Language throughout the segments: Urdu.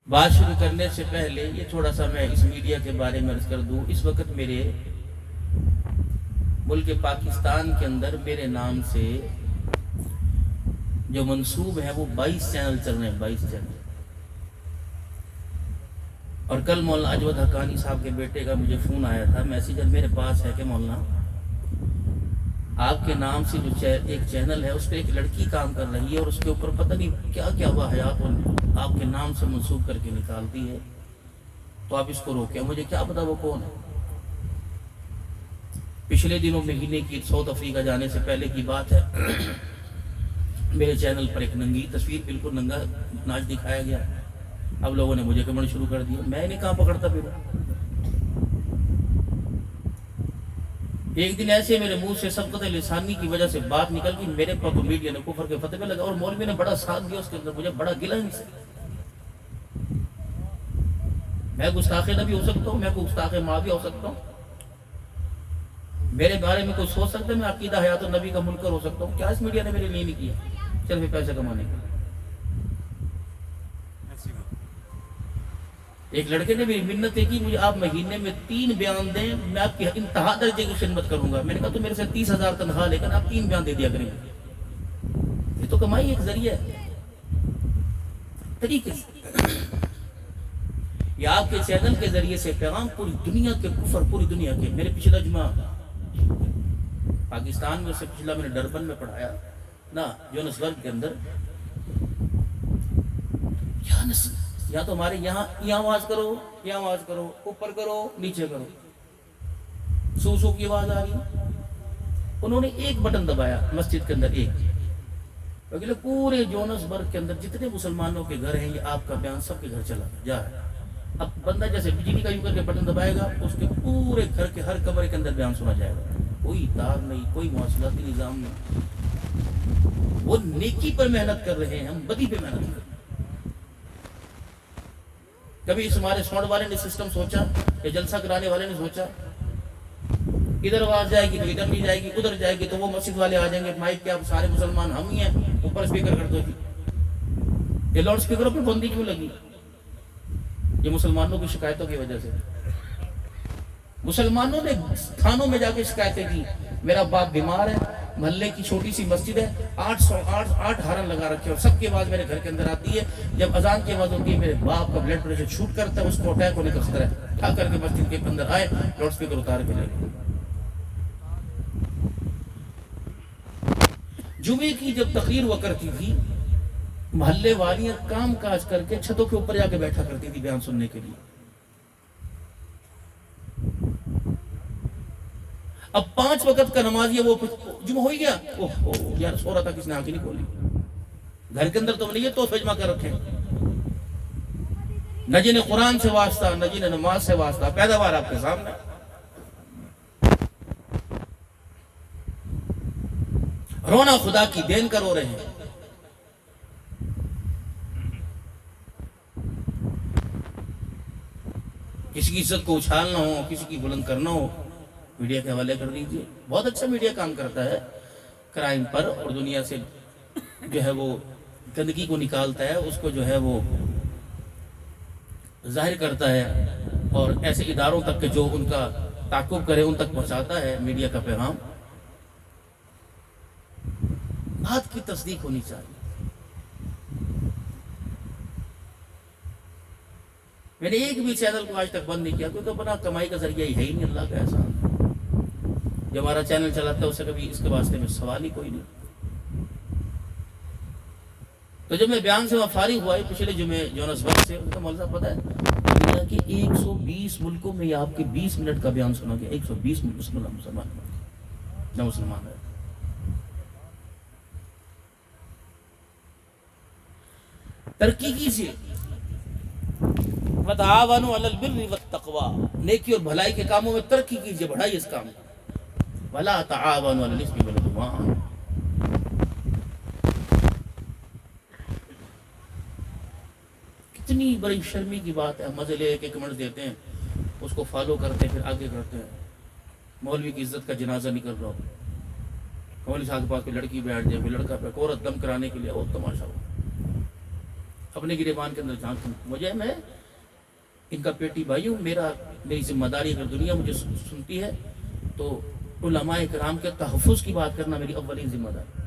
بات شروع کرنے سے پہلے یہ تھوڑا سا میں اس میڈیا کے بارے میں عرض کر دوں. اس وقت میرے ملک پاکستان کے اندر میرے نام سے جو منصوب ہے وہ 22 چینل چل رہے ہیں, 22 چینل. اور کل مولانا اجود حقانی صاحب کے بیٹے کا مجھے فون آیا تھا, میسیجر میرے پاس ہے کہ مولانا آپ کے نام سے جو ایک چینل ہے اس پہ ایک لڑکی کام کر رہی ہے اور اس کے اوپر پتہ نہیں کیا کیا ہوا حیات آپ کے نام سے منسوخ کر کے نکالتی ہے, تو آپ اس کو روکیں. مجھے کیا پتا وہ کون ہے. پچھلے دنوں مہینے کی ساؤتھ افریقہ جانے سے پہلے کی بات ہے, میرے چینل پر ایک ننگی تصویر, بالکل ننگا ناچ دکھایا گیا. اب لوگوں نے مجھے کمنٹ شروع کر دیا, میں نہیں کہاں پکڑتا پھر. ایک دن ایسے میرے منہ سے سبقت لسانی کی وجہ سے بات نکل گئی, میرے پاس میڈیا نے کفر کے فتوے لگا اور مولوی نے بڑا ساتھ دیا اس کے اندر. مجھے بڑا گلہ نہیں سے. میں گستاخ نبی ہو سکتا ہوں, میں گستاخ ماں بھی ہو سکتا ہوں, میرے بارے میں کوئی سوچ سکتا ہے میں عقیدہ حیات النبی کا منکر ہو سکتا ہوں. کیا اس میڈیا نے میرے لیے نہیں کیا صرف پیسے کمانے کا. ایک لڑکے نے میری منتیں کی, مجھے آپ مہینے میں 3 بیان دیں, میں آپ کی انتہا درجے کی خدمت کروں گا. میں نے کہا تو میرے سے 30,000 تنخواہ لے کر آپ 3 بیان دے دیا کریں. یہ تو کمائی ایک ذریعہ ہے طریقے سے. یا آپ کے چینل کے ذریعے سے پیغام پوری دنیا کے کفر, پوری دنیا کے. میرے پچھلا جمعہ پاکستان میں سے پچھلا میں نے ڈربن میں پڑھایا نا, جونسبرگ کے اندر. یا تو ہمارے یہاں آواز کرو, یہاں آواز کرو, اوپر کرو, نیچے کرو, سو سو کی آواز آ رہی. انہوں نے ایک بٹن دبایا مسجد کے اندر, ایک پورے جونسبرگ کے اندر جتنے مسلمانوں کے گھر ہیں, یہ آپ کا بیان سب کے گھر چلا جا رہا ہے. اب بندہ جیسے بجلی کا یوں کر کے بٹن دبائے گا, اس کے پورے گھر کے ہر کمرے کے اندر بیان سنا جائے گا. کوئی تار نہیں, کوئی مواصلاتی نظام نہیں. وہ نیکی پر محنت کر رہے ہیں, ہم بدی پہ محنت کر رہے ہیں. کبھی اس ہمارے ساؤنڈ والے نے سسٹم سوچا, یا جلسہ کرانے والے نے سوچا ادھر آواز جائے گی تو ادھر نہیں جائے گی, ادھر جائے گی تو وہ مسجد والے آ جائیں گے, مائک کیا سارے مسلمان ہم ہی ہیں, اوپر اسپیکر کر دو. یہ لاؤڈ اسپیکروں پر بندی کیوں لگی؟ یہ مسلمانوں کی شکایتوں کی وجہ سے. مسلمانوں نے تھانوں میں جا کے شکایتیں کی, میرا باپ بیمار ہے, محلے کی چھوٹی سی مسجد ہے, 8 ہارن لگا رکھے اور سب کی آواز میرے گھر کے اندر آتی ہے. جب اذان کی آواز ہوتی ہے میرے باپ کا بلڈ پریشر شوٹ کرتا ہے, اس کو اٹیک ہونے کا خطرہ ہے. اٹھا کر کے مسجد کے اندر آئے, لاؤڈ اسپیکر اتار کے لے گئے. جمعے کی جب تقریر ہوا کرتی تھی, محلے والیاں کام کاج کر کے چھتوں کے اوپر جا کے بیٹھا کرتی تھی بیان سننے کے لیے. اب 5 وقت کا نمازی ہے, وہ جمعہ ہو گیا, اوہ یار سو رہا تھا, کس نے آنکھ نہیں کھولی. گھر کے اندر تو نہیں ہے تو سجمہ کر رکھے, نہ جنہیں قرآن سے واسطہ, نہ جنہیں نماز سے واسطہ. پیداوار آپ کے سامنے. رونا خدا کی دین کا رو رہے ہیں. کسی کی عزت کو اچھالنا ہو, کسی کی بلند کرنا ہو, میڈیا کے حوالے کر دیجیے. بہت اچھا میڈیا کام کرتا ہے کرائم پر, اور دنیا سے جو ہے وہ گندگی کو نکالتا ہے, اس کو جو ہے وہ ظاہر کرتا ہے, اور ایسے اداروں تک کہ جو ان کا تعاقب کرے ان تک پہنچاتا ہے میڈیا کا پیغام. بات کی تصدیق ہونی چاہیے. میں نے ایک بھی چینل کو آج تک بند نہیں کیا, کیونکہ اپنا کمائی کا ذریعہ ہی ہے ہی نہیں, اللہ کا احسان. جو ہمارا چینل چلاتا ہے اسے کبھی اس کے واسطے میں سوال ہی کوئی نہیں. تو جب میں بیان سے وہاں فارغ ہوا, پچھلے جمعے جونسبرگ سے, ان کا مولانا پتہ ہے دنیا کے 120 ملکوں میں آپ کے 20 منٹ کا بیان سنا گیا. 120 مسلمان نہ مسلمان ہے. ترقی کیجیے. وتعاونوا علی البر والتقوی, نیکی اور بھلائی کے کاموں میں ترقی کیجیے, بڑھائیے اس کام کو. ولا تعاونوا علی الاثم والعدوان. کتنی بڑی شرمی کی بات ہے, مزے لے کے کمنٹ دیتے ہیں, اس کو فالو کرتے ہیں, پھر آگے کرتے ہیں. مولوی کی عزت کا جنازہ نکل رہا ہو, مولوی صاحب کے پاس کوئی لڑکی بیٹھ جائے, کوئی لڑکا پہ عورت دم کرانے کے لیے, اور تماشا ہو. اپنے گریبان کے اندر جھانکوں. مجھے میں ان کا پیٹی بھائی ہوں. میری ذمہ داری اگر دنیا مجھے سنتی ہے تو علماء کرام کے تحفظ کی بات کرنا میری اولین ذمہ داری.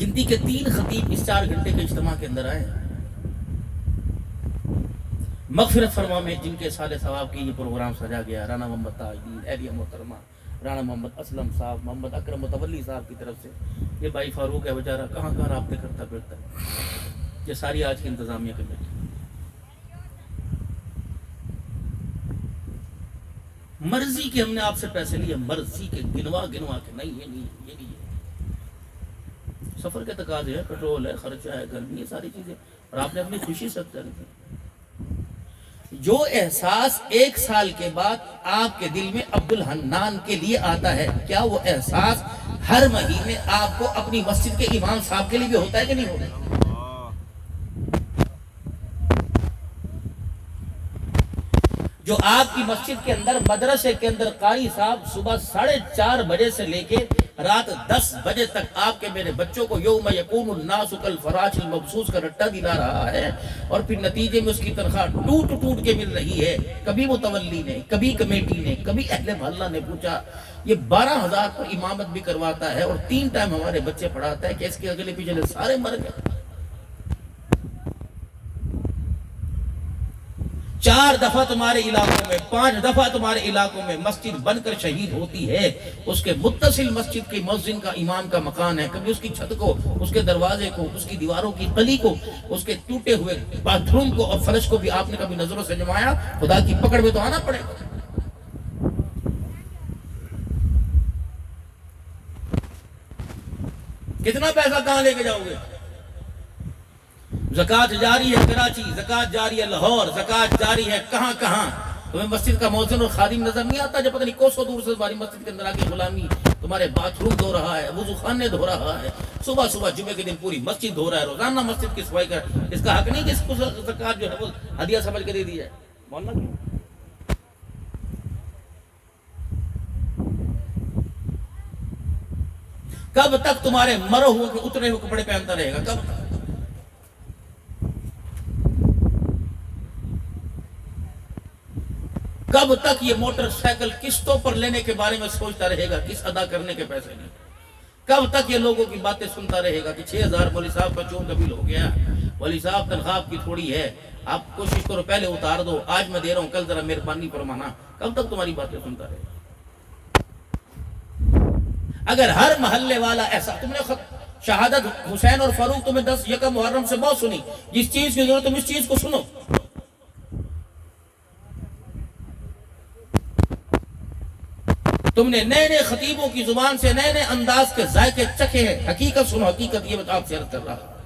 گنتی کے 3 خطیب اس 4 گھنٹے کے اجتماع کے اندر آئے. مغفرت فرما میں جن کے سال ثواب کی یہ پروگرام سجا گیا، رانا محمد تاج الدین، اہلیہ محترمہ رانا محمد اسلم صاحب، محمد اکرم متولی صاحب کی طرف سے. یہ بھائی فاروق ہے بیچارہ کہاں کہاں رابطے کرتا پھرتا ہے. یہ ساری آج کی انتظامیہ کمیٹی. مرضی کے ہم نے آپ سے پیسے لیے، مرضی کے گنوا کے نہیں، یہ نہیں. سفر کے تقاضے ہے، پیٹرول ہے، خرچہ ہے، گرمی ہے، ساری چیزیں، اور آپ نے اپنی خوشی سے کر دی. جو احساس 1 سال کے بعد آپ کے دل میں عبدالحنان کے لیے آتا ہے، کیا وہ احساس ہر مہینے آپ کو اپنی مسجد کے امام صاحب کے لیے بھی ہوتا ہے کہ نہیں ہوتا؟ جو آپ کی مسجد کے اندر مدرسے کے اندر قاری صاحب صبح 4:30 بجے سے لے کے رات 10 بجے تک آپ کے میرے بچوں کو یوم یکون الناس کالفراش المبثوث کا رٹا دلا رہا ہے، اور پھر نتیجے میں اس کی تنخواہ ٹوٹ کے مل رہی ہے. کبھی متولی نے، کبھی کمیٹی نے، کبھی اہل محلہ نے پوچھا. یہ 12,000 پر امامت بھی کرواتا ہے اور 3 ٹائم ہمارے بچے پڑھاتا ہے کہ اس کے اگلے پچھلے سارے مر گئے. 4 دفعہ تمہارے علاقوں میں، 5 دفعہ تمہارے علاقوں میں مسجد بن کر شہید ہوتی ہے. اس کے متصل مسجد کے مؤذن کا، امام کا مکان ہے. کبھی اس کی چھت کو، اس کے دروازے کو، اس کی دیواروں کی قلی کو، اس کے ٹوٹے ہوئے باتھ روم کو اور فرش کو بھی آپ نے کبھی نظروں سے جمایا؟ خدا کی پکڑ میں تو آنا پڑے گا. کتنا پیسہ کہاں لے کے جاؤ گے؟ زکوٰۃ جاری ہے کراچی، زکوٰۃ جاری ہے لاہور، زکوٰۃ جاری ہے کہاں کہاں. تمہیں مسجد کا مؤذن اور خادم نظر نہیں آتا جو پتہ نہیں کوسوں دور سے تمہاری مسجد کے اندر آ کے غلامی تمہارے باتھ روم دھو رہا ہے، وضو خانے دھو رہا ہے، صبح جمعے کے دن پوری مسجد دھو رہا ہے، روزانہ مسجد کی صفائی کر. اس کا حق نہیں کہ اس کو زکوٰۃ جو ہے وہ ہدیہ سمجھ کے دے دی جائے. مولانا کیوں؟ کب تک تمہارے مرے ہوئے کے اترے ہوئے کپڑے پہنتا رہے گا؟ کب تک؟ کب تک یہ موٹر سائیکل قسطوں پر لینے کے بارے میں سوچتا رہے گا، قسط ادا کرنے کے پیسے نہیں؟ کب تک یہ لوگوں کی باتیں سنتا رہے گا کہ 6,000 مولوی صاحب کا چون کا بل ہو گیا، مولوی صاحب تنخواہ آپ کی تھوڑی ہے، آپ کوشش کرو پہلے اتار دو، آج میں دے رہا ہوں کل ذرا مہربانی فرمانا. کب تک تمہاری باتیں سنتا رہے گا؟ اگر ہر محلے والا ایسا، تم نے شہادت حسین اور فاروق تمہیں 10 محرم سے بہت سنی، جس چیز کی ضرورت تم اس چیز کو سنو. تم نے نئے نئے خطیبوں کی زبان سے نئے نئے انداز کے ذائقے چکھے ہیں. حقیقت سنو، حقیقت یہ میں آپ سے عرض کر رہا ہوں.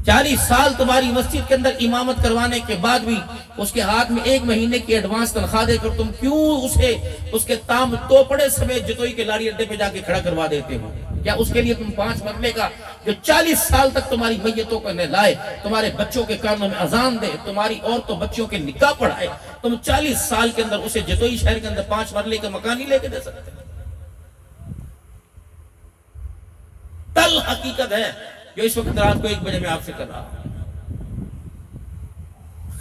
40 سال تمہاری مسجد کے اندر امامت کروانے کے بعد بھی اس کے ہاتھ میں 1 مہینے کی ایڈوانس تنخواہ دے کر تم کیوں اسے اس کے تام توپڑے سمیت جتوئی کے لاڑی اڈے پہ جا کے کھڑا کروا دیتے ہو؟ کیا اس کے لیے تم 5 مرلے کا جو 40 سال تک تمہاری میتوں کو نہلائے، تمہارے بچوں کے کانوں میں اذان دے، تمہاری عورتوں بچوں کے نکاح پڑھائے، تم 40 سال کے اندر اسے جتوئی شہر کے اندر 5 مرلے کا مکان ہی لے کے دے سکتے؟ تل حقیقت ہے جو اس وقت رات کو 1 بجے میں آپ سے کر رہا ہوں.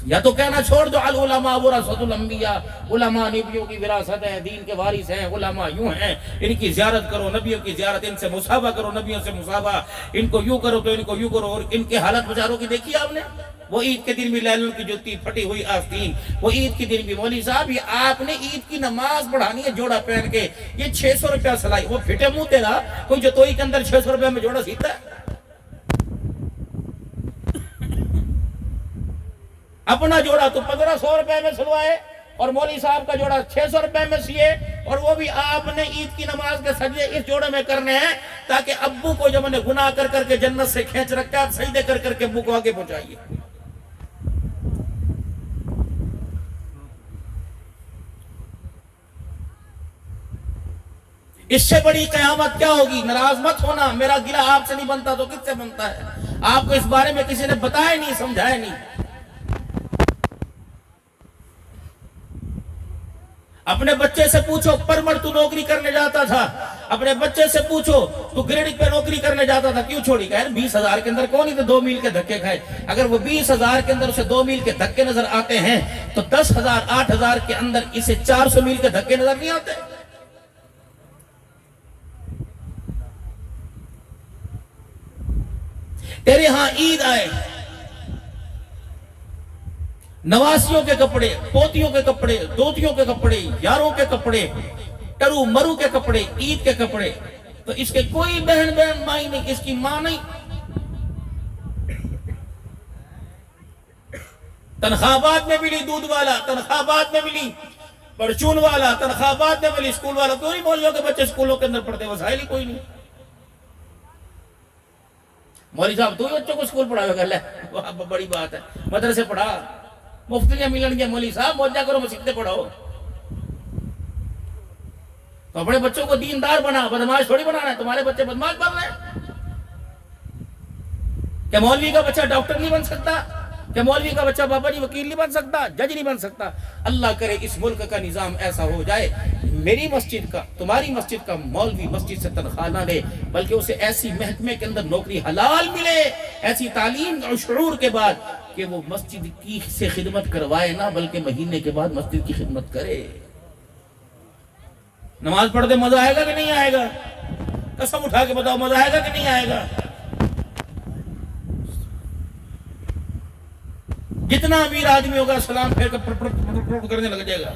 یا تو کہنا چھوڑ دو العلماء ورثۃ الانبیاء، علماء نبیوں کی وراثت ہیں، دین کے وارث ہیں، علماء یوں ہیں، ان کی زیارت کرو، نبیوں کی زیارت، ان سے مصابہ کرو، نبیوں سے مصابہ، ان کو یوں کرو تو ان کو یوں کرو. اور ان کے حالت بچاروں کی دیکھی آپ نے؟ وہ عید کے دن بھی لیلن کی جوتی پھٹی ہوئی آستین، وہ عید کے دن بھی مولوی صاحب یہ آپ نے عید کی نماز پڑھانی ہے جوڑا پہن کے، یہ 600 روپیہ سلائی. وہ پھٹے منہ تیرا کوئی جتوئی کے اندر 600 روپیہ میں جوڑا سیتا ہے؟ اپنا جوڑا تو 1500 روپے میں سلوائے اور مولوی صاحب کا جوڑا 600 روپے میں سیے، اور وہ بھی آپ نے عید کی نماز کے سجدے اس جوڑے میں کرنے ہیں تاکہ ابو کو جب انہیں گناہ کر کر کے جنت سے کھینچ رکھا آپ سجدے کر کر کے ابو کو آگے پہنچائیے. اس سے بڑی قیامت کیا ہوگی؟ ناراض مت ہونا، میرا گلہ آپ سے نہیں بنتا تو کس سے بنتا ہے؟ آپ کو اس بارے میں کسی نے بتایا نہیں، سمجھایا نہیں. اپنے بچے سے پوچھو پرمر تو نوکری کرنے جاتا تھا، اپنے بچے سے پوچھو تو گریڈنگ پہ نوکری کرنے جاتا تھا، کیوں چھوڑی؟ کہہ 20,000 کے اندر کون ہی تو 2 میل کے دھکے کھائے؟ اگر وہ 20,000 کے اندر اسے 2 میل کے دھکے نظر آتے ہیں تو 10,000 8,000 کے اندر اسے 400 میل کے دھکے نظر نہیں آتے؟ تیرے ہاں عید آئے، نواسیوں کے کپڑے، پوتیوں کے کپڑے، دوتیوں کے کپڑے، یاروں کے کپڑے، ٹرو مرو کے کپڑے، عید کے کپڑے، تو اس کے کوئی بہن مائی نہیں، اس کی ماں نہیں۔ تنخواہ بعد میں ملی دودھ والا، تنخواہ بعد میں ملی پرچون والا، تنخواہ بعد میں ملی اسکول والا۔ کیوں نہیں مولویوں کے بچے اسکولوں کے اندر پڑھتے؟ وسائل ہی کوئی نہیں۔ مولوی صاحب تو ہی بچوں کو اسکول پڑھا ہوگا؟ لے بڑی بات ہے، مدرسے پڑھا، مفتیاں ملن گے مولوی صاحب، موجہ کرو مسجدیں پڑھاؤ۔ تو اپنے بچوں کو دیندار بنا، بدماش تھوڑی بنانا ہے۔ تمہارے بچے بدماش بن رہے ہیں؟ کہ مولوی کا بچہ ڈاکٹر نہیں بن سکتا؟ کہ مولوی کا بچہ بابا جی وکیل نہیں بن سکتا، جج نہیں بن سکتا؟ اللہ کرے اس ملک کا نظام ایسا ہو جائے، میری مسجد کا، تمہاری مسجد کا مولوی مسجد سے تنخواہ نہ لے، بلکہ اسے ایسی محکمے کے اندر نوکری حلال ملے، ایسی تعلیم اور شعور کے بعد کہ وہ مسجد کی سے خدمت کروائے نہ، بلکہ مہینے کے بعد مسجد کی خدمت کرے۔ نماز پڑھتے مزہ آئے گا کہ نہیں آئے گا؟ قسم اٹھا کے بتاؤ، مزہ آئے گا کہ نہیں آئے گا؟ جتنا امیر آدمی ہوگا سلام پھیر کر کرنے لگ جائے گا،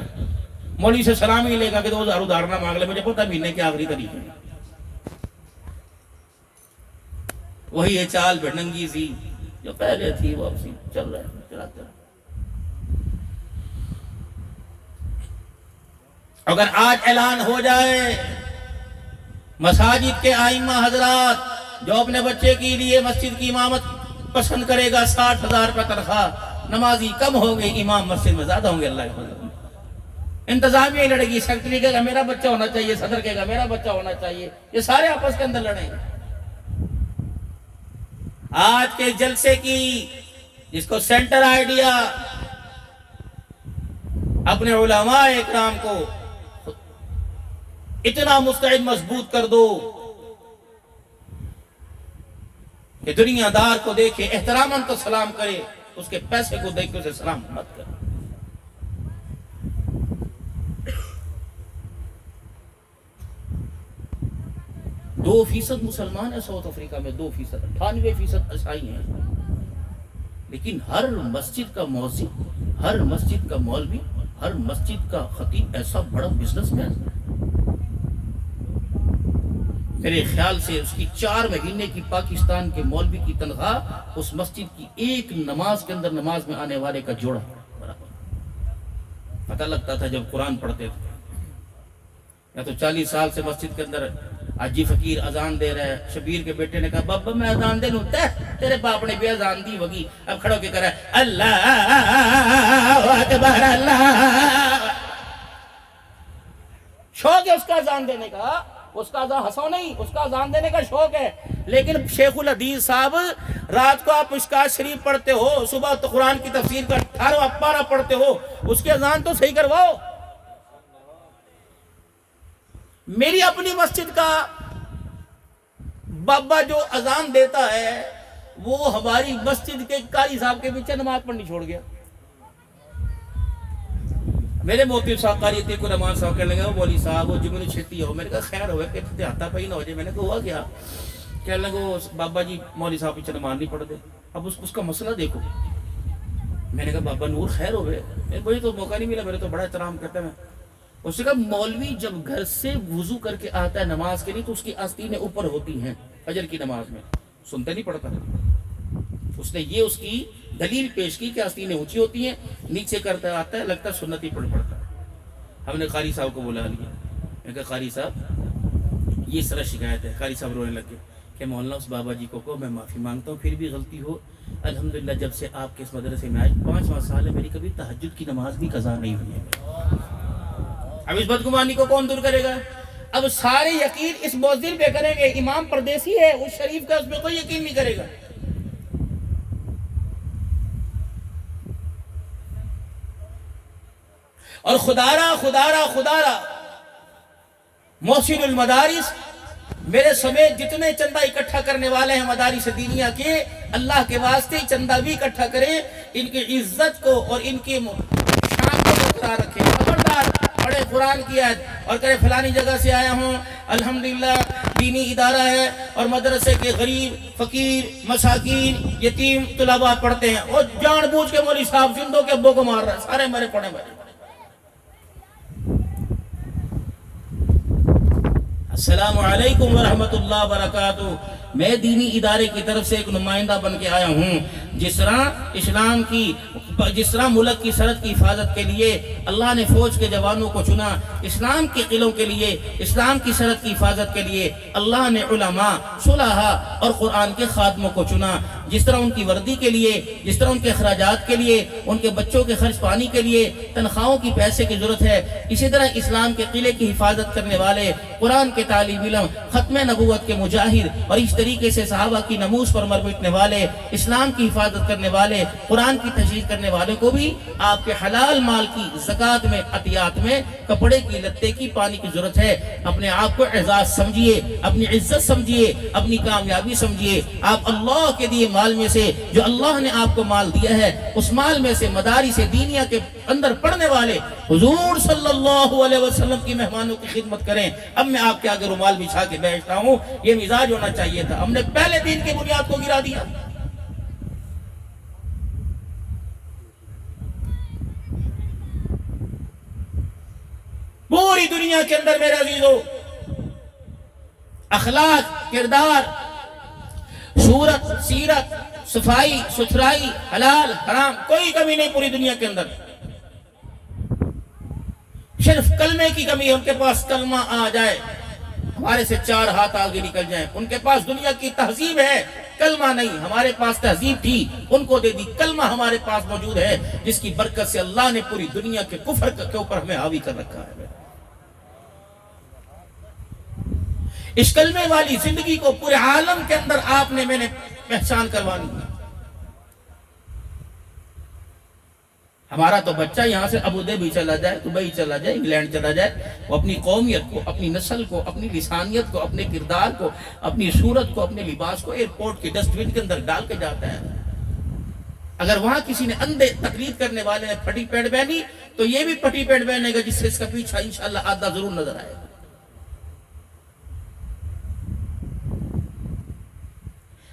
مولوی سے سلام ہی لے گا کہ 2,000 ادھار نہ مانگ لے، مجھے پتا مہینے کے آخری تاریخ ہے۔ وہی ہے چال بھڑنگی سی جو پہلے تھی، وہ اب سی چل رہا ہے، چلاتے رہا۔ اگر آج اعلان ہو جائے مساجد کے ائمہ حضرات جو اپنے بچے کے لیے مسجد کی امامت پسند کرے گا، 60,000 کا تنخواہ، نمازی کم ہوں گے، امام مسجد میں زیادہ ہوں گے، اللہ کے فضل۔ انتظامیہ ہی لڑے گی، سیکرٹری کہے گا میرا بچہ ہونا چاہیے، صدر کہے گا میرا بچہ ہونا چاہیے، یہ سارے آپس کے اندر لڑیں گے۔ آج کے جلسے کی جس کو سینٹر آئیڈیا، اپنے علماء اکرام کو اتنا مستعد مضبوط کر دو کہ دنیا دار کو دیکھے احتراماً تو سلام کرے، اس کے پیسے کو دیکھ کے اسے سلام مت کرے۔ 2% مسلمان ہیں ساؤتھ افریقہ میں، 2%، 98% عیسائی ہیں، لیکن ہر مسجد کا مؤذن، ہر مسجد کا مولوی، ہر مسجد کا خطیب ایسا بڑا بزنس مین، میرے خیال سے اس کی 4 مہینے کی پاکستان کے مولوی کی تنخواہ اس مسجد کی ایک نماز کے اندر نماز میں آنے والے کا جوڑا برابر۔ پتہ لگتا تھا جب قرآن پڑھتے تھے۔ یا تو 40 سال سے مسجد کے اندر حاجی فقیر اذان دے رہا ہے، شبیر کے بیٹے نے کہا بابا میں اذان دے لوں، تیرے باپ نے بھی اذان دی ہوگی، اب کھڑو کے کر رہا ہے اللہ اکبر اللہ۔ شوق ہے اس کا اذان دینے کا، اس کا اذان ہنسو نہیں، اس کا اذان دینے کا شوق ہے۔ لیکن شیخ الحدیث صاحب رات کو آپ مشکوٰۃ شریف پڑھتے ہو، صبح تو قرآن کی تفسیر کا 18واں پارہ پڑھتے ہو، اس کے اذان تو صحیح کرواؤ۔ میری اپنی مسجد کا بابا جو اذان دیتا ہے وہ ہماری مسجد کے قاری صاحب کے پیچھے نماز پڑھنی چھوڑ گیا۔ میرے موتی صاحب قاری تھے کو نماز صاحب کرنے لگا، وہ مولوی صاحب وہ جمعہ چھتی ہو، میں نے کہا خیر ہوئے کہ ہاتھا پہی نہ ہو جائے۔ میں نے کہا ہوا کیا؟ کہنے لگا بابا جی مولوی صاحب پیچھے نماز نہیں پڑھتے، اب اس کا مسئلہ دیکھو۔ میں نے کہا بابا نور خیر ہوئے، مجھے تو موقع نہیں ملا، میرے تو بڑا احترام کرتا ہے۔ اس نے کہا مولوی جب گھر سے وضو کر کے آتا ہے نماز کے لیے تو اس کی آستینیں اوپر ہوتی ہیں فجر کی نماز میں، سنتے نہیں پڑتا۔ اس نے یہ اس کی دلیل پیش کی کہ آستینیں اونچی ہوتی ہیں، نیچے کرتا آتا ہے، لگتا ہے سنتی پڑھ پڑتا۔ ہم نے قاری صاحب کو بلا لیا، میں نے کہا قاری صاحب یہ سرا شکایت ہے۔ قاری صاحب رونے لگے کہ مولانا اس بابا جی کو کہو میں معافی مانگتا ہوں، پھر بھی غلطی ہو، الحمدللہ جب سے آپ کے اس مدرسے میں آئے 5واں سال ہے، میری کبھی تہجد کی نماز بھی قضا نہیں ہوئی ہے۔ اب اس بدگمانی کو کون دور کرے گا؟ اب سارے یقین اس مؤذن پہ کریں گے، امام پردیسی ہے اس شریف کا، اس پہ کوئی یقین نہیں کرے گا۔ اور خدارہ محسن المدارس میرے سمیت جتنے چندہ اکٹھا کرنے والے ہیں مدارس دینیہ کے، اللہ کے واسطے چندہ بھی اکٹھا کریں، ان کی عزت کو اور ان کی شان کو برقرار رکھیں۔ خبردار پڑھے قرآن کی آیت اور کہے فلانی جگہ سے آیا ہوں، الحمدللہ دینی ادارہ ہے اور مدرسے کے غریب فقیر مساکین یتیم طلباء پڑھتے ہیں، اور جان بوجھ کے مولوی صاحب زندوں کے ابو کو مار رہا ہے، سارے مرے پڑھے مرے۔ السلام علیکم ورحمۃ اللہ وبرکاتہ۔ میں دینی ادارے کی طرف سے ایک نمائندہ بن کے آیا ہوں۔ جس طرح ملک کی سرحد کی حفاظت کے لیے اللہ نے فوج کے جوانوں کو چنا، اسلام کے قلعوں کے لیے، اسلام کی سرحد کی حفاظت کے لیے اللہ نے علماء، صلحاء اور قرآن کے خادموں کو چنا۔ جس طرح ان کی وردی کے لیے، جس طرح ان کے اخراجات کے لیے، ان کے بچوں کے خرچ پانی کے لیے تنخواہوں کی پیسے کی ضرورت ہے، اسی طرح اسلام کے قلعے کی حفاظت کرنے والے، قرآن کے طالب علم، ختم نبوت کے مجاہد اور اس طریقے سے صحابہ کی ناموس پر مر مٹنے والے، اسلام کی حفاظت کرنے والے، قرآن کی تشریح کرنے والوں کو بھی آپ کے حلال مال کی زکوٰۃ میں، عطیات میں کپڑے کی، لتے کی، پانی کی ضرورت ہے۔ اپنے آپ کو اعزاز سمجھیے، اپنی عزت سمجھیے، اپنی کامیابی سمجھیے۔ آپ اللہ کے دیے مال میں سے، جو اللہ نے آپ کو مال دیا ہے، اس مال میں سے مدارس دینیہ کے اندر پڑھنے والے حضور صلی اللہ علیہ وسلم کی مہمانوں کی خدمت کریں۔ اب میں آپ کے آگے رومال بچھا کے بیٹھتا ہوں، یہ مزاج ہونا چاہیے تھا۔ ہم نے پہلے دین کی بنیاد کو گرا دیا۔ پوری دنیا کے اندر میرے عزیزو اخلاق، کردار، صورت، سیرت، صفائی ستھرائی، حلال حرام کوئی کمی نہیں پوری دنیا کے اندر۔ صرف کلمے کی کمی ہے، ان کے پاس کلمہ آ جائے ہمارے سے 4 ہاتھ آگے نکل جائیں۔ ان کے پاس دنیا کی تہذیب ہے، کلمہ نہیں۔ ہمارے پاس تہذیب تھی، ان کو دے دی، کلمہ ہمارے پاس موجود ہے، جس کی برکت سے اللہ نے پوری دنیا کے کفر کے اوپر ہمیں حاوی کر رکھا ہے۔ اس کلمے والی زندگی کو پورے عالم کے اندر آپ نے میں نے پہچان کروانی ہے۔ ہمارا تو بچہ یہاں سے ابوظہبی چلا جائے، دبئی چلا جائے، انگلینڈ چلا جائے، وہ اپنی قومیت کو، اپنی نسل کو، اپنی لسانیت کو، اپنے کردار کو، اپنی صورت کو، اپنے لباس کو ایئرپورٹ کی ڈسٹ بن کے اندر ڈال کے جاتا ہے۔ اگر وہاں کسی نے اندھے تقلید کرنے والے نے پھٹی پینٹ پہنی تو یہ بھی پھٹی پینٹ پہنے گا، جس سے اس کا پیچھا انشاءاللہ آدھا ضرور نظر آئے گا۔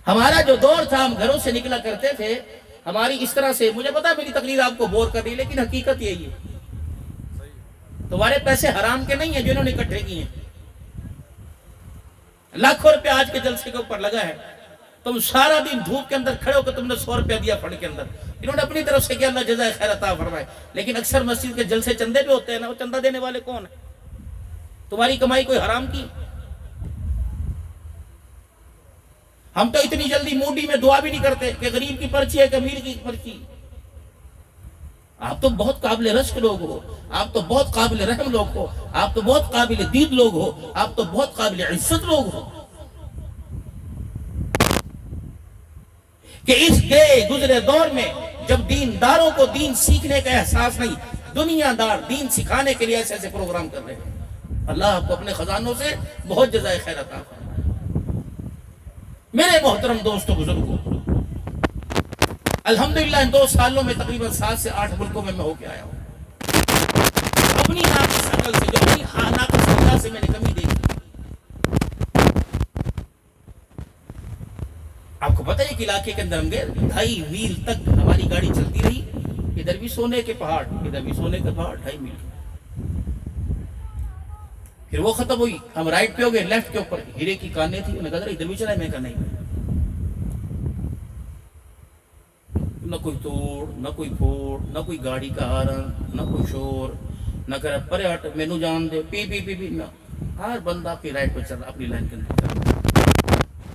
ہمارا جو دور تھا، ہم گھروں سے نکلا کرتے تھے، ہماری اس طرح سے، مجھے پتا میری تقریر آپ کو بور کر رہی ہے، لیکن حقیقت یہی ہے۔ تمہارے پیسے حرام کے نہیں ہیں جنہوں نے اکٹھے کیے ہیں، لاکھوں روپے آج کے جلسے کے اوپر لگا ہے، تم سارا دن دھوپ کے اندر کھڑے ہو کر تم نے 100 روپیہ دیا فنڈ کے اندر، انہوں نے اپنی طرف سے کیا، اللہ جزائے خیر عطا فرمائے۔ لیکن اکثر مسجد کے جلسے چندے پہ ہوتے ہیں نا، وہ چندہ دینے والے کون ہیں؟ تمہاری کمائی کوئی حرام کی؟ ہم تو اتنی جلدی موڈی میں دعا بھی نہیں کرتے کہ غریب کی پرچی ہے کہ امیر کی پرچی۔ آپ تو بہت قابل رشک لوگ ہو، آپ تو بہت قابل رحم لوگ ہو، آپ تو بہت قابل دید لوگ ہو، آپ تو بہت قابل عزت لوگ ہو، کہ اس گئے گزرے دور میں جب دینداروں کو دین سیکھنے کا احساس نہیں، دنیا دار دین سکھانے کے لیے ایسے ایسے پروگرام کر رہے ہیں۔ اللہ آپ کو اپنے خزانوں سے بہت جزائے خیر عطا فرمائے۔ میرے محترم دوستوں بزرگوں، الحمدللہ ان 2 سالوں میں تقریباً 7 سے 8 ملکوں میں ہو کے آیا ہوں۔ اپنی ناقص عقل سے، جو اپنی ناقص عقل سے میں نے کمی دیکھی۔ آپ کو پتہ ہے کہ علاقے کے اندر ہم گئے 2.5 میل تک ہماری گاڑی چلتی رہی، ادھر بھی سونے کے پہاڑ، ادھر بھی سونے کے پہاڑ، 2.5 میل۔ پھر وہ ختم ہوئی، ہم رائٹ پہ ہو گئے، لیفٹ کے اوپر ہیرے کی کانیں تھی، انہوں نے کہا ادھر بھی چلائے، میں کہا نہیں۔ نہ کوئی توڑ، نہ کوئی پھوڑ، نہ کوئی گاڑی کا ہارن، نہ کوئی شور، نہ کہہ رہا پرے ہٹ مینو جان دے، پی پی پی پی، نہ، ہر بندہ اپنی رائٹ پہ چل رہا، اپنی لائن کے اندر۔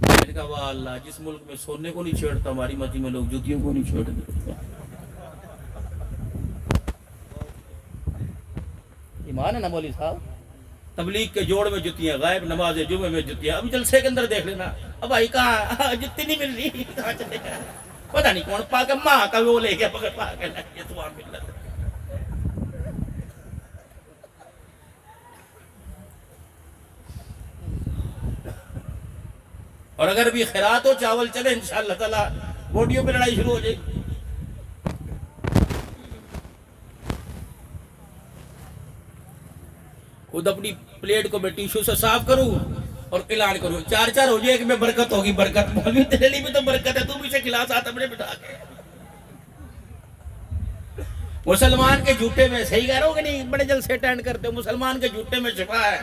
میں نے کہا واہ اللہ، جس ملک میں سونے کو نہیں چھیڑتا، ہماری مسجد میں لوگ جوتیوں کو نہیں چھیڑتے۔ ایمان ہے نا مولوی صاحب؟ تبلیغ کے جوڑ میں جتیاں، غائب نماز جمعے میں جتیاں، اب جلسے کے اندر دیکھ لینا، اب بھائی کہاں جتی نہیں مل رہی، کہاں چلے گا پتہ نہیں کون پاک ماں کا وہ لے گیا پکڑ پا کے یہ تو وہاں مل رہا۔ اور اگر بھی خیرات ہو چاول چلے انشاءاللہ تعالی بوٹیوں پہ لڑائی شروع ہو جائے گی. خود اپنی پلیٹ کو میں ٹیشو سے صاف کروں اور اعلان کروں 4 ہو جائے کہ میں برکت ہوگی. برکت مولوی تیرے لیے بھی تو برکت ہے, تو بھی سے کھلا ساتھ اپنے بٹھا کے. مسلمان کے جھوٹے میں صحیح کہہ رہا ہوں کہ نہیں, بڑے جلسے اٹینڈ کرتے ہو, مسلمان کے جھوٹے میں شفا ہے.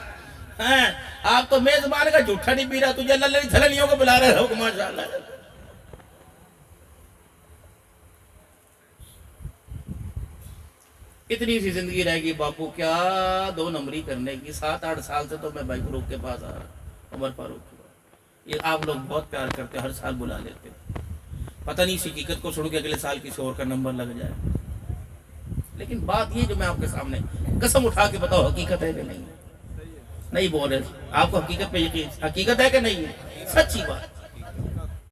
آپ تو میزبان کا جھوٹا نہیں پی رہا, تجھے اللہ علیہ تھلنیوں کو بلا رہے ہو کہ ماشاءاللہ. اتنی سی زندگی رہے گی باپو, کیا 2 نمبری کرنے کی. 7-8 سال سے تو میں بھائی فاروق کے پاس آ رہا ہوں, عمر فاروق کے پاس. یہ آپ لوگ بہت پیار کرتے, ہر سال بلا لیتے. پتہ نہیں اس حقیقت کو سن کے اگلے سال کسی اور کا نمبر لگ جائے. لیکن بات یہ جو میں آپ کے سامنے قسم اٹھا کے بتاؤ, حقیقت ہے کہ نہیں؟ نہیں بول رہے آپ کو حقیقت پہ یقین, حقیقت ہے کہ نہیں ہے؟ سچی بات.